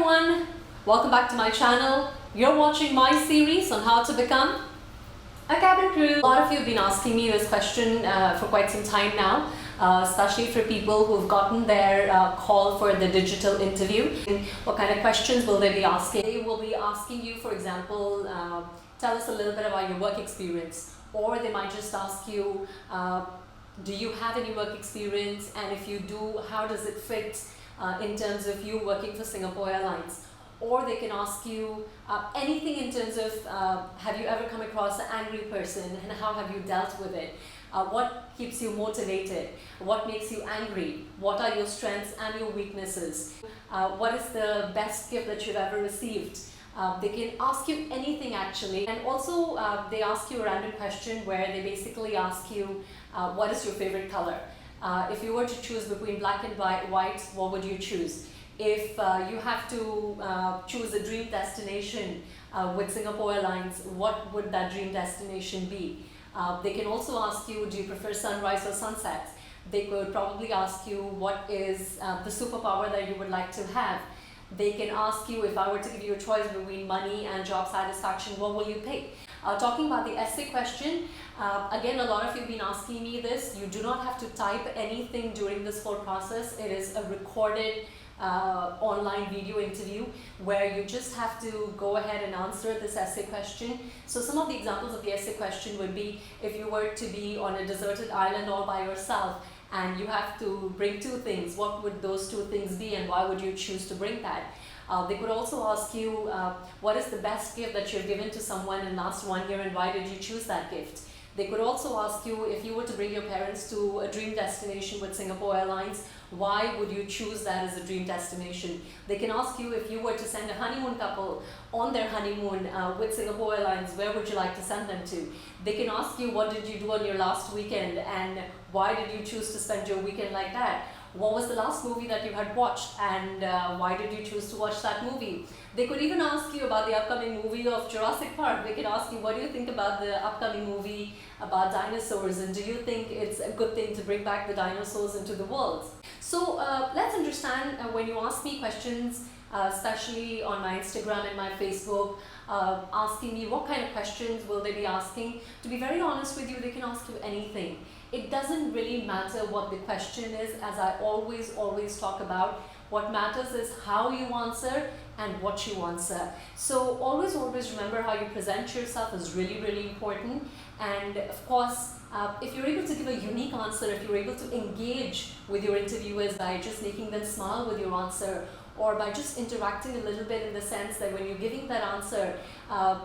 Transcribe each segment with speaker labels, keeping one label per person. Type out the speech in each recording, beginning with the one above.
Speaker 1: everyone, welcome back to my channel. You're watching my series on how to become a cabin crew. A lot of you have been asking me this question for quite some time now, especially for people who've gotten their call for the digital interview. What kind of questions will they be asking? They will be asking you, for example, tell us a little bit about your work experience, or they might just ask you, do you have any work experience, and if you do, how does it fit in terms of you working for Singapore Airlines? Or they can ask you anything in terms of have you ever come across an angry person and how have you dealt with it? What keeps you motivated? What makes you angry? What are your strengths and your weaknesses? What is the best gift that you've ever received? They can ask you anything actually, and also they ask you a random question where they basically ask you what is your favorite color? If you were to choose between black and white, what would you choose? If you have to choose a dream destination with Singapore Airlines, what would that dream destination be? They can also ask you, do you prefer sunrise or sunset? They could probably ask you, what is the superpower that you would like to have? They can ask you, if I were to give you a choice between money and job satisfaction, what will you pick? Talking about the essay question, again, a lot of you have been asking me this. You do not have to type anything during this whole process. It is a recorded online video interview where you just have to go ahead and answer this essay question. So some of the examples of the essay question would be, if you were to be on a deserted island all by yourself and you have to bring two things, what would those two things be and why would you choose to bring that? They could also ask you, what is the best gift that you've given to someone in the last 1 year and why did you choose that gift? They could also ask you, if you were to bring your parents to a dream destination with Singapore Airlines, why would you choose that as a dream destination? They can ask you, if you were to send a honeymoon couple on their honeymoon with Singapore Airlines, where would you like to send them to? They can ask you, what did you do on your last weekend and why did you choose to spend your weekend like that? What was the last movie that you had watched and why did you choose to watch that movie? They could even ask you about the upcoming movie of Jurassic Park. They could ask you, what do you think about the upcoming movie about dinosaurs, and do you think it's a good thing to bring back the dinosaurs into the world? So let's understand when you ask me questions, especially on my Instagram and my Facebook, asking me what kind of questions will they be asking. To be very honest with you, they can ask you anything. It doesn't really matter what the question is, as I always talk about. What matters is how you answer and what you answer. So always remember how you present yourself is really important. And of course, if you're able to give a unique answer, if you're able to engage with your interviewers by just making them smile with your answer, or by just interacting a little bit in the sense that when you're giving that answer,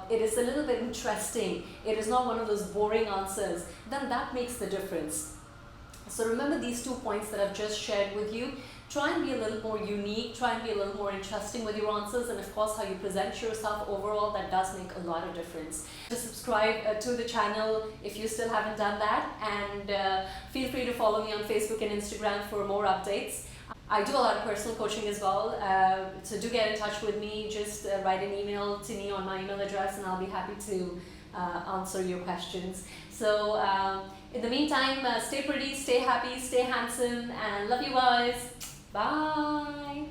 Speaker 1: it is a little bit interesting, it is not one of those boring answers, then that makes the difference. So remember these 2 points that I've just shared with you. Try and be a little more unique, try and be a little more interesting with your answers, and of course how you present yourself overall, that does make a lot of difference. Just subscribe to the channel if you still haven't done that, and feel free to follow me on Facebook and Instagram for more updates. I do a lot of personal coaching as well, so do get in touch with me. Just write an email to me on my email address and I'll be happy to answer your questions. So in the meantime, stay pretty, stay happy, stay handsome, and love you guys. Bye.